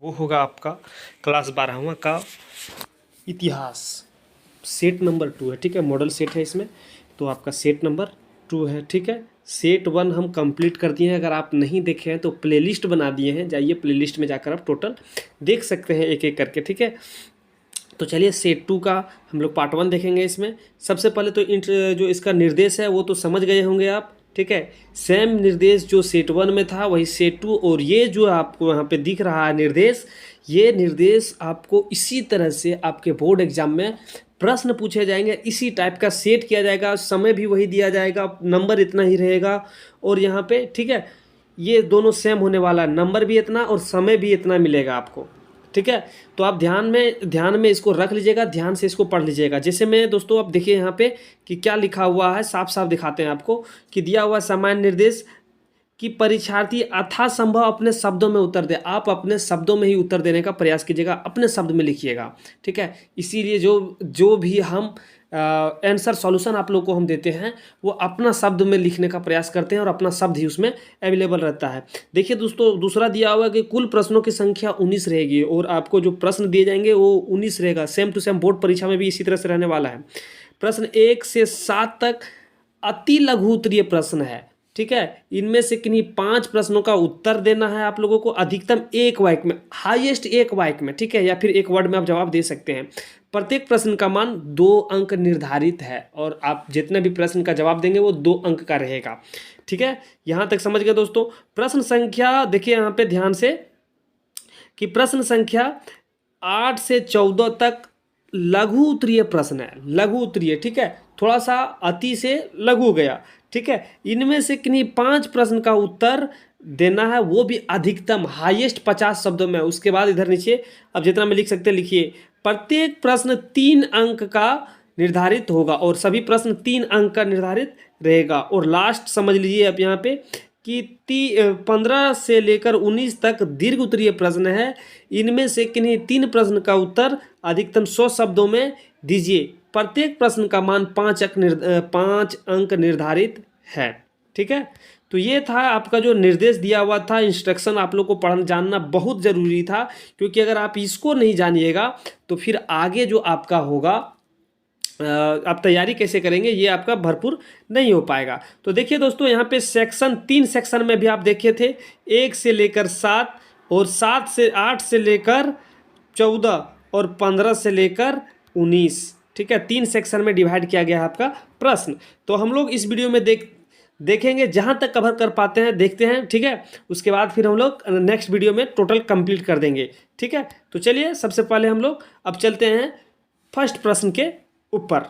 वो होगा आपका क्लास 12वां का इतिहास। सेट नंबर 2 है, ठीक है। मॉडल सेट है इसमें, तो आपका सेट नंबर 2 है, ठीक है। सेट 1 हम कंप्लीट कर दिए हैं। अगर आप नहीं देखे हैं तो प्लेलिस्ट बना दिए हैं, जाइए प्लेलिस्ट में जाकर आप टोटल देख सकते हैं एक एक करके, ठीक है। तो चलिए सेट 2 का हम लोग पार्ट 1 देखेंगे। इसमें सबसे पहले तो जो इसका निर्देश है वो तो समझ गए होंगे आप, ठीक है। सेम निर्देश जो सेट 1 में था वही सेट 2, और ये जो आपको यहाँ पे दिख रहा है निर्देश, ये निर्देश आपको इसी तरह से आपके बोर्ड एग्जाम में प्रश्न पूछे जाएंगे, इसी टाइप का सेट किया जाएगा, समय भी वही दिया जाएगा, नंबर इतना ही रहेगा। और यहाँ पे ठीक है, ये दोनों सेम होने वाला, नंबर भी इतना और समय भी इतना मिलेगा आपको, ठीक है। तो आप ध्यान में इसको रख लीजिएगा, ध्यान से इसको पढ़ लीजिएगा। जैसे मैं दोस्तों आप देखिए यहाँ पे कि क्या लिखा हुआ है, साफ साफ दिखाते हैं आपको कि दिया हुआ सामान्य निर्देश कि परीक्षार्थी यथासंभव अपने शब्दों में उत्तर दे। आप अपने शब्दों में ही उत्तर देने का प्रयास कीजिएगा, अपने शब्द में लिखिएगा, ठीक है। इसीलिए जो भी हम आंसर सॉल्यूशन आप लोग को हम देते हैं वो अपना शब्द में लिखने का प्रयास करते हैं और अपना शब्द ही उसमें अवेलेबल रहता है। देखिए दोस्तों, दूसरा दिया हुआ है कि कुल प्रश्नों की संख्या 19 रहेगी और आपको जो प्रश्न दिए जाएंगे वो 19 रहेगा। सेम टू सेम बोर्ड परीक्षा में भी इसी तरह से रहने वाला है। प्रश्न 1 से 7 तक अति लघु उत्तरीय प्रश्न है, ठीक है। इनमें से किन्हीं 5 प्रश्नों का उत्तर देना है आप लोगों को, अधिकतम 1 वाक्य में, हाईएस्ट 1 वाक्य में, ठीक है, या फिर 1 वर्ड में आप जवाब दे सकते हैं। प्रत्येक प्रश्न का मान 2 अंक निर्धारित है और आप जितने भी प्रश्न का जवाब देंगे वो 2 अंक का रहेगा, ठीक है। यहाँ तक समझ गए दोस्तों। प्रश्न संख्या देखिए यहाँ पे ध्यान से कि प्रश्न संख्या 8 से 14 तक लघु उत्तरीय प्रश्न है, लघु उत्तरीय, ठीक है। थोड़ा सा अति से लघु गया, ठीक है। इनमें से किन्हीं 5 प्रश्न का उत्तर देना है, वो भी अधिकतम हाईएस्ट 50 शब्दों में। उसके बाद इधर नीचे अब जितना में लिख सकते हैं लिखिए। प्रत्येक प्रश्न 3 अंक का निर्धारित होगा और सभी प्रश्न 3 अंक का निर्धारित रहेगा। और लास्ट समझ लीजिए आप यहाँ पे कि 15 से लेकर 19 तक दीर्घ उत्तरीय प्रश्न है। इनमें से किन्हीं 3 प्रश्न का उत्तर अधिकतम 100 शब्दों में दीजिए। प्रत्येक प्रश्न का मान 5 अंक निर्धारित है, ठीक है। तो ये था आपका जो निर्देश दिया हुआ था, इंस्ट्रक्शन आप लोग को पढ़ना जानना बहुत ज़रूरी था, क्योंकि अगर आप इसको नहीं जानिएगा तो फिर आगे जो आपका होगा आप तैयारी कैसे करेंगे ये आपका भरपूर नहीं हो पाएगा। तो देखिए दोस्तों, यहाँ पे सेक्शन 3 सेक्शन में भी आप देखे थे, 1 से लेकर 7 और 7 से 8 से लेकर 14 और 15 से लेकर 19, ठीक है। 3 सेक्शन में डिवाइड किया गया है आपका प्रश्न। तो हम लोग इस वीडियो में देखेंगे, जहाँ तक कवर कर पाते हैं देखते हैं, ठीक है। उसके बाद फिर हम लोग नेक्स्ट वीडियो में टोटल कंप्लीट कर देंगे, ठीक है। तो चलिए सबसे पहले हम लोग अब चलते हैं फर्स्ट प्रश्न के ऊपर।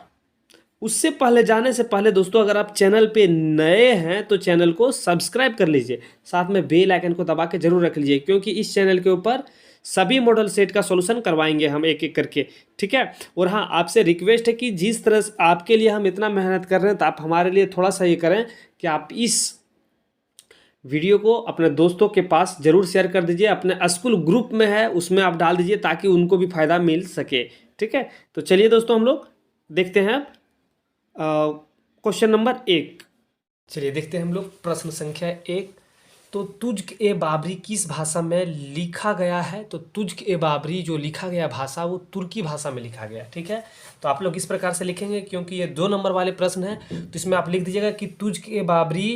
उससे पहले जाने से पहले दोस्तों, अगर आप चैनल पे नए हैं तो चैनल को सब्सक्राइब कर लीजिए, साथ में बेल आइकन को दबा के जरूर रख लीजिए, क्योंकि इस चैनल के ऊपर सभी मॉडल सेट का सॉल्यूशन करवाएंगे हम एक एक करके, ठीक है। और हाँ, आपसे रिक्वेस्ट है कि जिस तरह से आपके लिए हम इतना मेहनत कर रहे हैं तो आप हमारे लिए थोड़ा सा ये करें कि आप इस वीडियो को अपने दोस्तों के पास जरूर शेयर कर दीजिए। अपने स्कूल ग्रुप में है उसमें आप डाल दीजिए ताकि उनको भी फ़ायदा मिल सके, ठीक है। तो चलिए दोस्तों, हम लोग देखते हैं क्वेश्चन नंबर 1। चलिए देखते हैं हम लोग प्रश्न संख्या 1। तो तुझ ए बाबरी किस भाषा में लिखा गया है? तो तुझ ए बाबरी जो लिखा गया भाषा वो तुर्की भाषा में लिखा गया, ठीक है। तो आप लोग इस प्रकार से लिखेंगे, क्योंकि ये 2 नंबर वाले प्रश्न हैं, तो इसमें आप लिख दीजिएगा कि तुझ ए बाबरी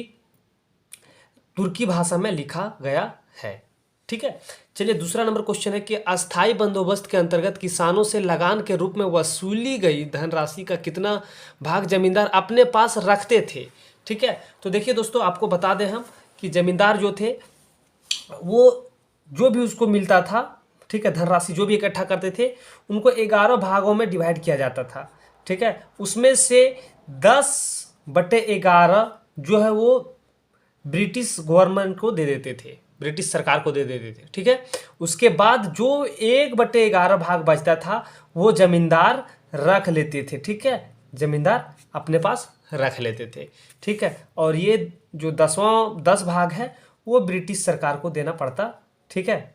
तुर्की भाषा में लिखा गया है, ठीक है। चलिए दूसरा नंबर क्वेश्चन है कि अस्थाई बंदोबस्त के अंतर्गत किसानों से लगान के रूप में वसूली गई धनराशि का कितना भाग जमींदार अपने पास रखते थे, ठीक है। तो देखिए दोस्तों, आपको बता दें हम कि जमींदार जो थे वो जो भी उसको मिलता था, ठीक है, धनराशि जो भी इकट्ठा करते थे उनको 11 भागों में डिवाइड किया जाता था, ठीक है। उसमें से 10/11 जो है वो ब्रिटिश गवर्नमेंट को दे देते थे, ब्रिटिश सरकार को दे देते थे, ठीक है। उसके बाद जो 1/11 भाग बचता था वो जमींदार रख लेते थे, ठीक है, जमींदार अपने पास रख लेते थे, ठीक है। और ये जो 10 भाग है वो ब्रिटिश सरकार को देना पड़ता, ठीक है,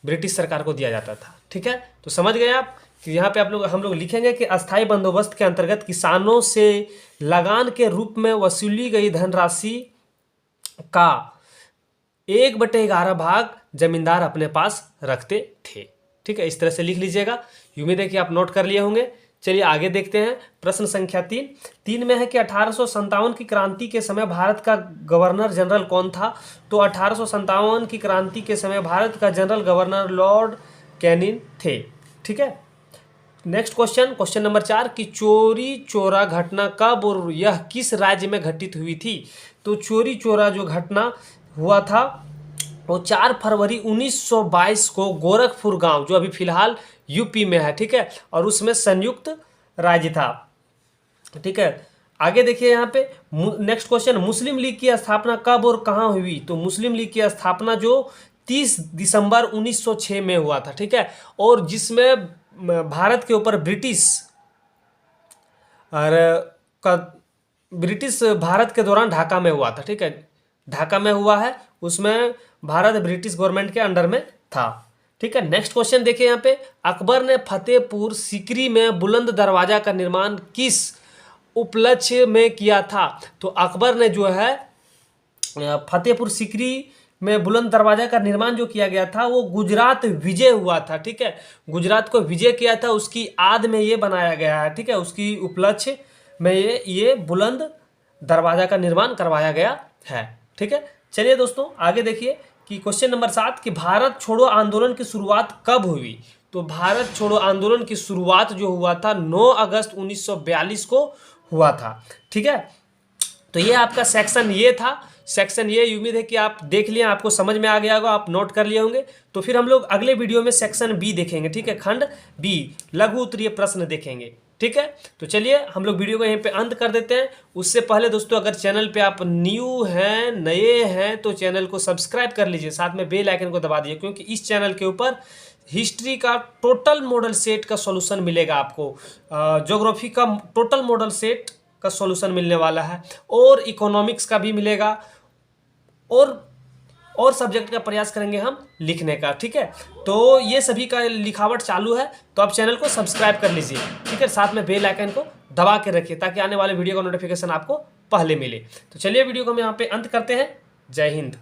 ब्रिटिश सरकार को दिया जाता था, ठीक है। तो समझ गए आप कि यहाँ पे हम लोग लिखेंगे कि अस्थाई बंदोबस्त के अंतर्गत किसानों से लगान के रूप में वसूली गई धनराशि का 1/11 भाग जमींदार अपने पास रखते थे। ठीक है, इस तरह से लिख लीजिएगा। उम्मीद है कि आप नोट कर लिए होंगे। चलिए आगे देखते हैं। प्रश्न संख्या 3 में है कि 1857 की क्रांति के समय भारत का गवर्नर जनरल कौन था? तो 1857 की क्रांति के समय भारत का जनरल गवर्नर लॉर्ड कैनिंग थे। ठीक है, नेक्स्ट क्वेश्चन नंबर 4 कि चोरी चोरा घटना कब और यह किस राज्य में घटित हुई थी? तो चोरी चोरा जो घटना हुआ था वो 4 फरवरी 1922 को गोरखपुर गांव, जो अभी फिलहाल यूपी में है। ठीक है, और उसमें संयुक्त राज्य था। ठीक है, आगे देखिए यहाँ पे नेक्स्ट क्वेश्चन, मुस्लिम लीग की स्थापना कब और कहाँ हुई? तो मुस्लिम लीग की स्थापना जो 30 दिसंबर 1906 में हुआ था। ठीक है, और जिसमें भारत के ऊपर ब्रिटिश भारत के दौरान ढाका में हुआ था। ठीक है, ढाका में हुआ है, उसमें भारत ब्रिटिश गवर्नमेंट के अंडर में था। ठीक है, नेक्स्ट क्वेश्चन देखिए यहाँ पे, अकबर ने फतेहपुर सीकरी में बुलंद दरवाजा का निर्माण किस उपलक्ष्य में किया था? तो अकबर ने जो है फतेहपुर सीकरी में बुलंद दरवाजा का निर्माण जो किया गया था वो गुजरात विजय हुआ था। ठीक है, गुजरात को विजय किया था, उसकी याद में ये बनाया गया है। ठीक है, उसकी उपलक्ष्य में ये बुलंद दरवाजा का निर्माण करवाया गया है। ठीक है, चलिए दोस्तों आगे देखिए कि क्वेश्चन नंबर 7 कि भारत छोड़ो आंदोलन की शुरुआत कब हुई? तो भारत छोड़ो आंदोलन की शुरुआत जो हुआ था 9 अगस्त 1942 को हुआ था। ठीक है, तो ये आपका सेक्शन ये था। सेक्शन ये उम्मीद है कि आप देख लिए, आपको समझ में आ गया होगा, आप नोट कर लिए होंगे। तो फिर हम लोग अगले वीडियो में सेक्शन बी देखेंगे। ठीक है, खंड बी लघु उत्तरीय प्रश्न देखेंगे। ठीक है, तो चलिए हम लोग वीडियो को यहीं पे अंत कर देते हैं। उससे पहले दोस्तों अगर चैनल पे आप नए हैं तो चैनल को सब्सक्राइब कर लीजिए, साथ में बेल आइकन को दबा दीजिए, क्योंकि इस चैनल के ऊपर हिस्ट्री का टोटल मॉडल सेट का सॉल्यूशन मिलेगा आपको, ज्योग्राफी का टोटल मॉडल सेट का सॉल्यूशन मिलने वाला है, और इकोनॉमिक्स का भी मिलेगा, और सब्जेक्ट का प्रयास करेंगे हम लिखने का। ठीक है, तो ये सभी का लिखावट चालू है, तो आप चैनल को सब्सक्राइब कर लीजिए। ठीक है, साथ में बेल आइकन को दबा के रखिए ताकि आने वाले वीडियो का नोटिफिकेशन आपको पहले मिले। तो चलिए वीडियो को हम यहाँ पे अंत करते हैं। जय हिंद।